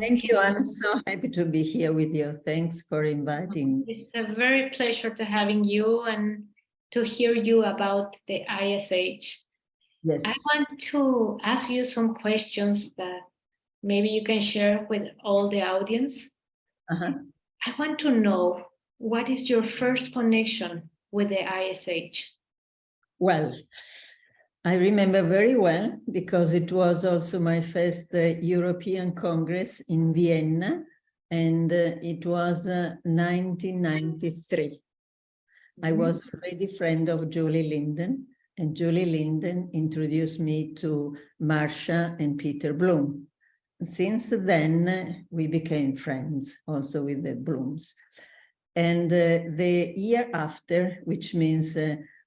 Thank you. I'm so happy to be here with you. Thanks for inviting me. It's a very pleasure to having you and to hear you about the ISH. Yes. I want to ask you some questions that maybe you can share with all the audience. I want to know, what is your first connection with the ISH? Well, I remember very well because it was also my first European Congress in Vienna, and it was 1993. I was already a friend of Julie Linden, and Julie Linden introduced me to Marcia and Peter Bloom. Since then, we became friends also with the Blooms. And the year after, which means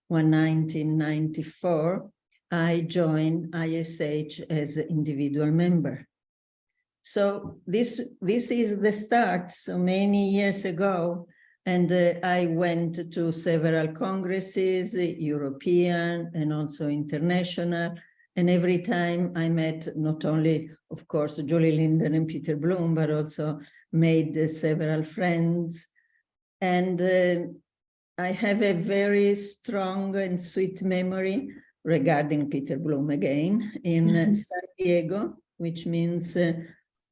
1994, I joined ISH as an individual member. So this is the start, so many years ago, and I went to several congresses, European and also international, and every time I met not only, of course, Julie Linden and Peter Bloom, but also made several friends. And I have a very strong and sweet memory regarding Peter Bloom again in San Diego, which means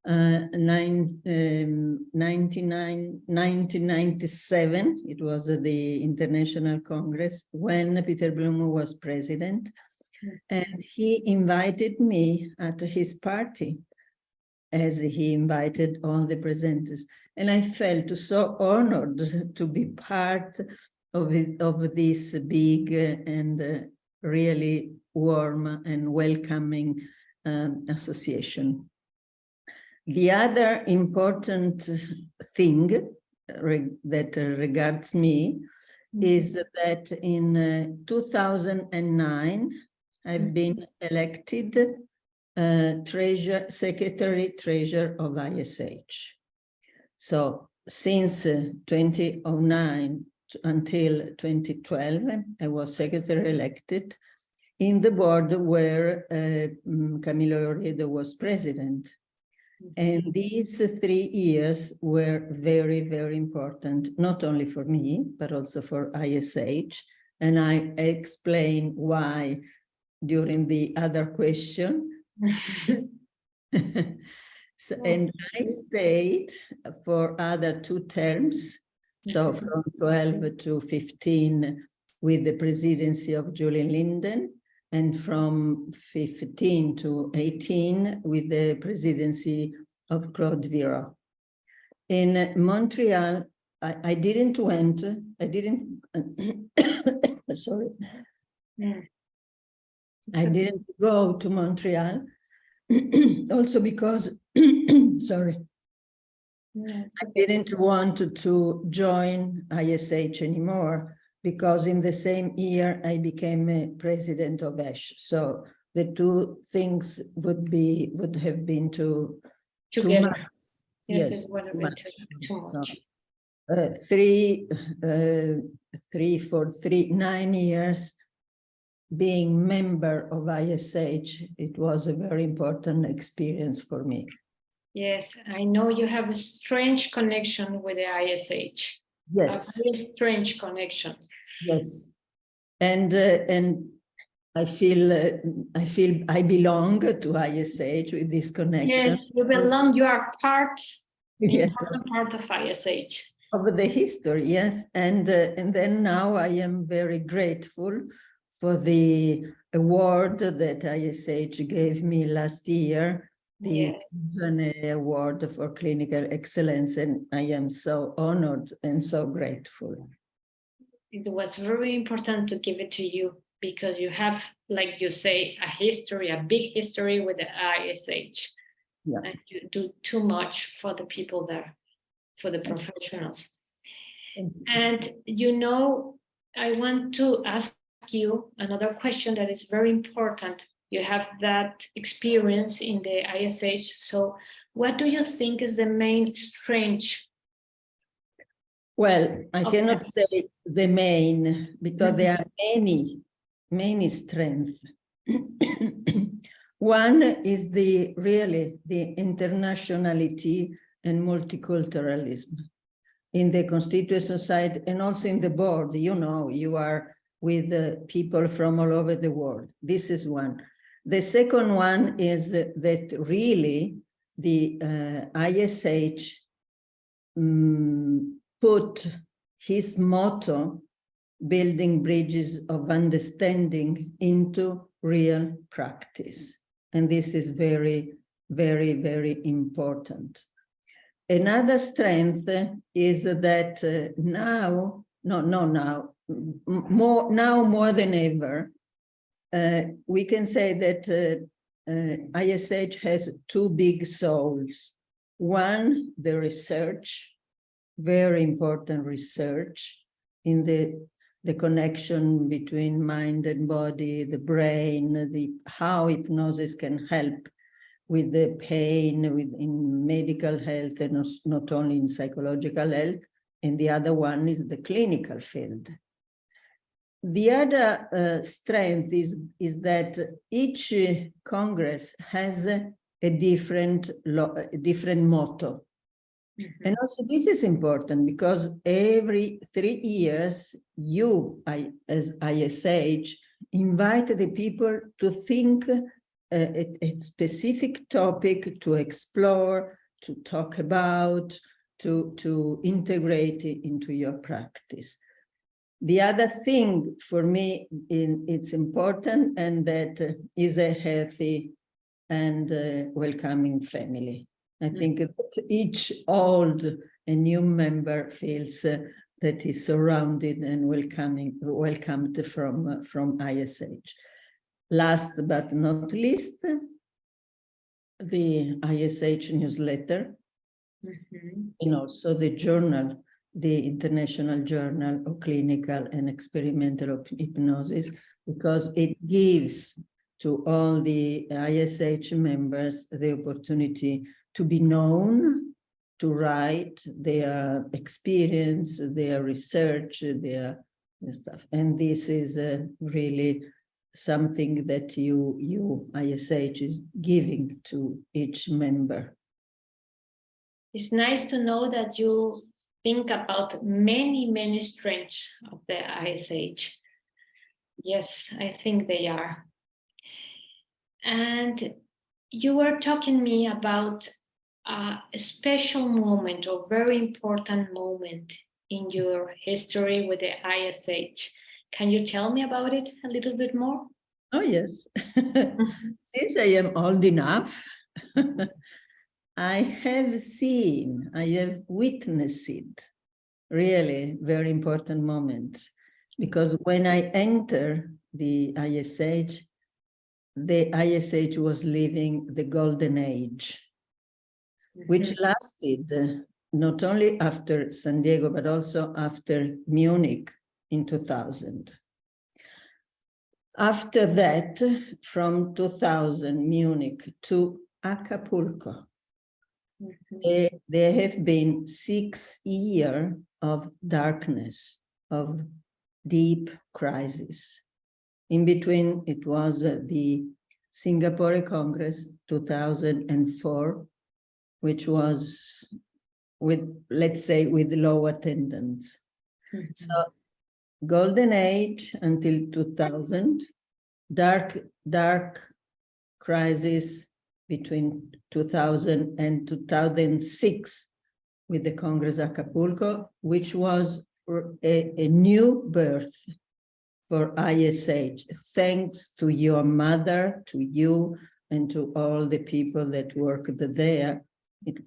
1997. It was the International Congress when Peter Bloom was president. And he invited me at his party, as he invited all the presenters. And I felt so honored to be part of this big and really warm and welcoming association. The other important thing that regards me is that in 2009, I've been elected Secretary Treasurer of ISH. So since 2009 until 2012, I was secretary elected in the board where Camilo Loredo was president. And these 3 years were very, very important, not only for me, but also for ISH. And I explain why during the other question. And I stayed for other 2 terms, so from 12 to 15 with the presidency of Julie Linden, and from 15 to 18 with the presidency of Claude Vira. In Montreal, I didn't sorry. I didn't go to Montreal, also because, sorry, I didn't want to join ISH anymore, because in the same year I became a president of ESH. So the 2 things would have been too much. Yes, it would have been too much. So, 9 years being member of ISH, it was a very important experience for me. Yes, I know you have a strange connection with the ISH. Yes. A very strange connection. Yes. And I feel I belong to ISH with this connection. Yes, you belong, you are yes, important part of ISH. Of the history, yes. And then now I am very grateful for the award that ISH gave me last year, the Award for Clinical Excellence, and I am so honored and so grateful. It was very important to give it to you because you have, like you say, a history, a big history with the ISH. Yeah. And you do too much for the people there, for the professionals. And you know, I want to ask you another question that is very important. You have that experience in the ISH. So what do you think is the main strength? Well, I cannot say the main, because there are many strengths. One is really the internationality and multiculturalism in the Constituent Society and also in the board. You know, you are with people from all over the world. This is one. The second one is that really the ISH put his motto, building bridges of understanding, into real practice. And this is very, very, very important. Another strength is that now more than ever, we can say that ISH has two big souls. One, the research, very important research in the connection between mind and body, the brain, how hypnosis can help with the pain, in medical health, and not only in psychological health. And the other one is the clinical field. The other strength is that each Congress has a different motto. Mm-hmm. And also this is important because every 3 years, you, as ISH, invite the people to think a specific topic to explore, to talk about, to integrate it into your practice. The other thing for me, it's important, and that is a healthy and welcoming family. I think that each old and new member feels that is surrounded and welcomed from ISH. Last but not least, the ISH newsletter, and also the journal, the International Journal of Clinical and Experimental Hypnosis, because it gives to all the ISH members the opportunity to be known, to write their experience, their research, their stuff. And this is really something that you ISH is giving to each member. It's nice to know that you think about many strengths of the ISH. Yes, I think they are. And you were talking me about a special moment or very important moment in your history with the ISH. Can you tell me about it a little bit more? Oh, yes. Since I am old enough, I have witnessed really very important moment, because when I entered the ISH was living the golden age, which lasted not only after San Diego, but also after Munich in 2000. After that, from 2000, Munich to Acapulco, there have been 6 years of darkness, of deep crisis. In between, it was the Singapore Congress 2004, which was let's say, with low attendance. So golden age until 2000, dark crisis between 2000 and 2006 with the Congress Acapulco, which was a new birth for ISH, thanks to your mother, to you, and to all the people that worked there,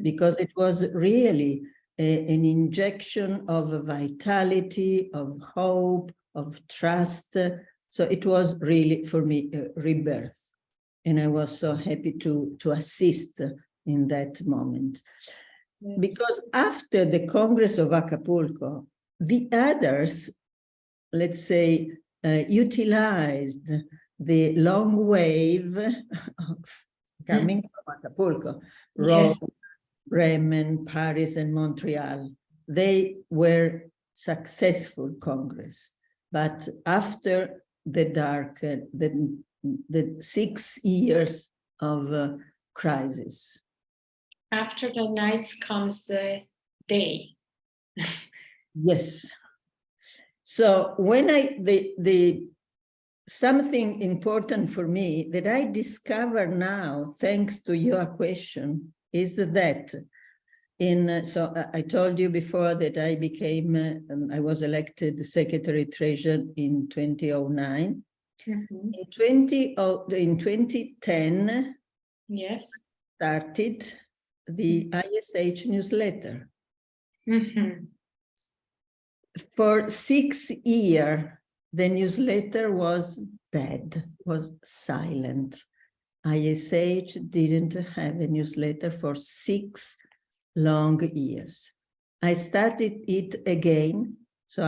because it was really an injection of vitality, of hope, of trust. So it was really, for me, a rebirth. And I was so happy to assist in that moment. Yes. Because after the Congress of Acapulco, the others, let's say, utilized the long wave of coming from Acapulco, Rome, Bremen, Paris, and Montreal. They were successful Congress, but after the 6 years of crisis. After the night comes the day. Yes. So when something important for me that I discover now, thanks to your question, is that so I told you before that I became, I was elected Secretary Treasurer in 2009. Mm-hmm. In 2010, yes, started the ISH newsletter. Mm-hmm. For 6 years, the newsletter was dead, was silent. ISH didn't have a newsletter for 6 long years. I started it again, so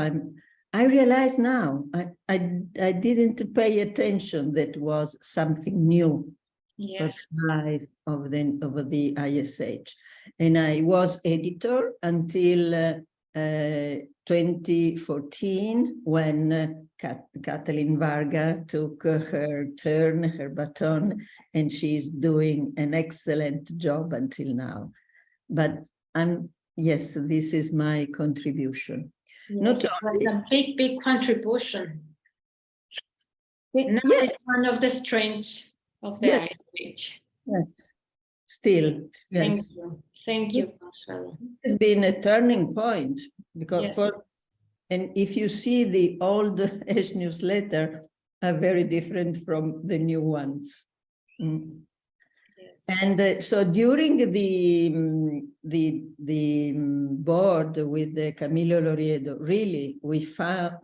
I realize now I didn't pay attention that was something new for yes, the life of the ISH, and I was editor until 2014, when Kathleen Varga took her turn, her baton, and she's doing an excellent job until now. But yes, this is my contribution. yes, it was a big contribution. Now Yes, it's one of the strengths of the yes, ISH. yes, still, yes. Thank you, Consuelo. It's been a turning point, because Yes. and if you see the old Ash newsletter are very different from the new ones. Yes. And so during the board with Camillo Loriedo, really we fought,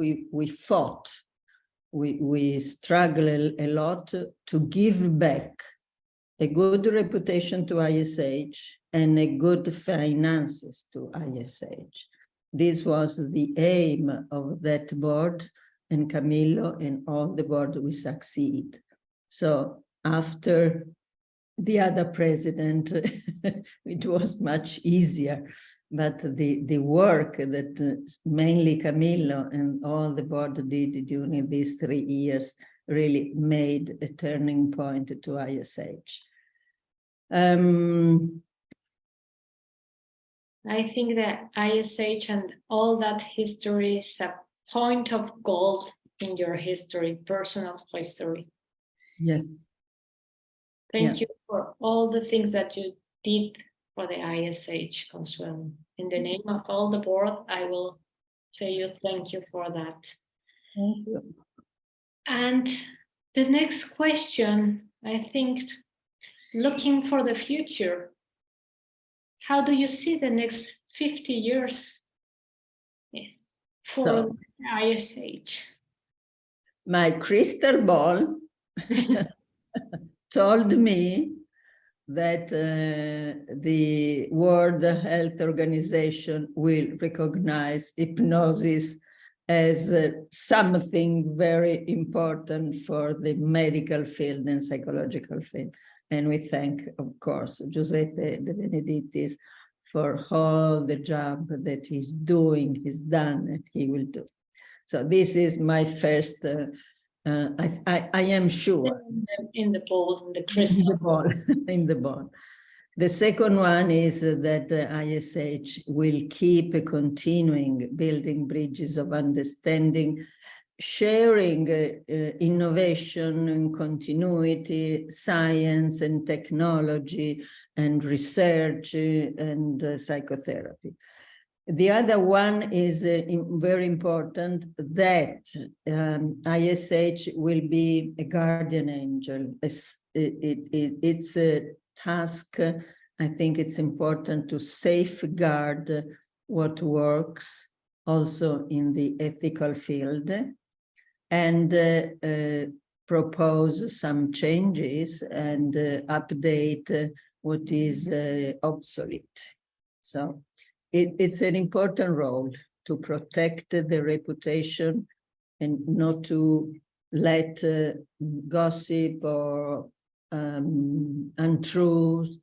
we struggled a lot to give back a good reputation to ISH and a good finances to ISH. This was the aim of that board, and Camillo and all the board, we succeed. So after the other president, it was much easier, but the work that mainly Camillo and all the board did during these 3 years really made a turning point to ISH. I think that ISH and all that history is a point of gold in your history, personal history. Yes. Thank you for all the things that you did for the ISH, Consuelo. In the name of all the board, I will say you thank you for that. Thank you. And the next question, I think, looking for the future, how do you see the next 50 years for ISH? My crystal ball told me that the World Health Organization will recognize hypnosis as something very important for the medical field and psychological field. And we thank, of course, Giuseppe De Benedictis for all the job that he's doing, he's done, and he will do. So this is my first, I am sure. In the ball, in the crystal ball. In the ball. The second one is that ISH will keep continuing building bridges of understanding, sharing innovation and continuity, science and technology and research and psychotherapy. The other one is very important, that ISH will be a guardian angel. It's a task. I think it's important to safeguard what works also in the ethical field, and propose some changes and update what is obsolete. So it's an important role to protect the reputation and not to let gossip or untruth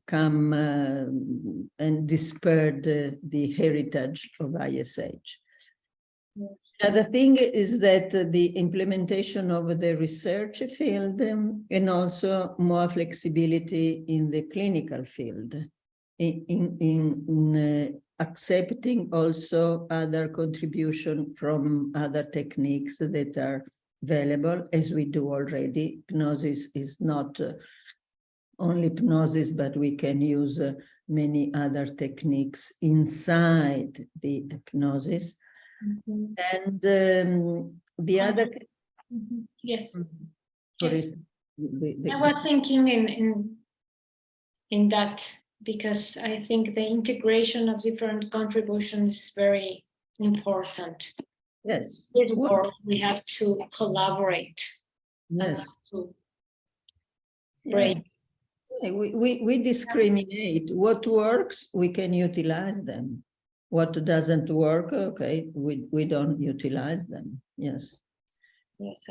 come and disturb the heritage of ISH. The thing is that the implementation of the research field and also more flexibility in the clinical field, in accepting also other contribution from other techniques that are available, as we do already. Hypnosis is not only hypnosis, but we can use many other techniques inside the hypnosis. Mhm. And the other, Yes. for Yes. instance, I was thinking in that, because I think the integration of different contributions is very important. yes, With work, we have to collaborate. yes, To yeah. break. We discriminate. What works, we can utilize them. What doesn't work, okay, we don't utilize them. Yes. Yes.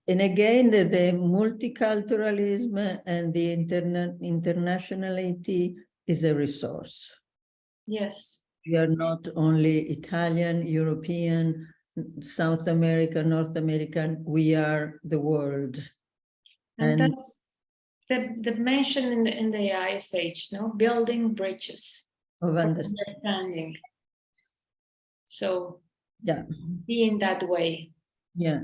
And again, the multiculturalism and the internationality is a resource. Yes. We are not only Italian, European, South American, North American, we are the world. And that's the mention in the ISH, no? Building bridges of understanding. So yeah, be in that way. yeah.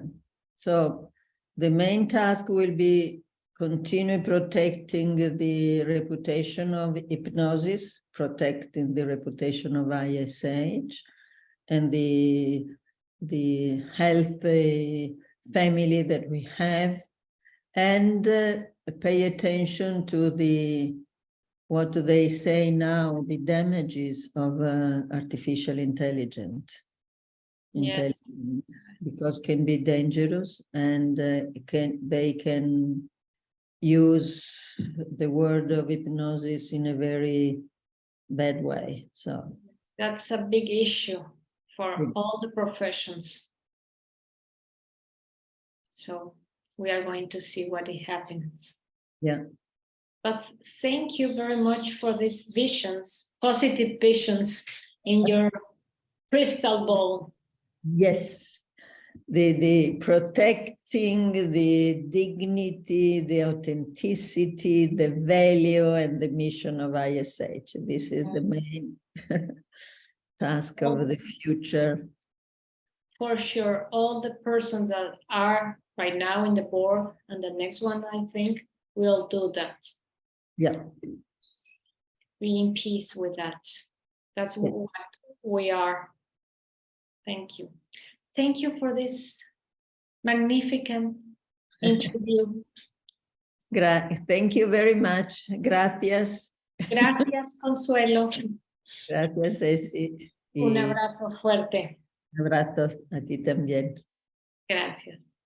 So the main task will be continue protecting the reputation of hypnosis, protecting the reputation of ISH, and the healthy family that we have, and pay attention to what they say now, the damages of artificial intelligence. Yes. Because can be dangerous, and they can use the word of hypnosis in a very bad way. So that's a big issue for all the professions. So we are going to see what happens. yeah. But thank you very much for these visions, positive visions in your crystal ball. Yes, the protecting the dignity, the authenticity, the value, and the mission of ISH. This is the main task of the future. For sure, all the persons that are right now in the board, and the next one, I think, will do that. Yeah. Be in peace with that. That's what we are. Thank you. Thank you for this magnificent interview. Thank you very much. Gracias. Gracias, Consuelo. Gracias, Ceci. Un abrazo fuerte. Un abrazo a ti también. Gracias.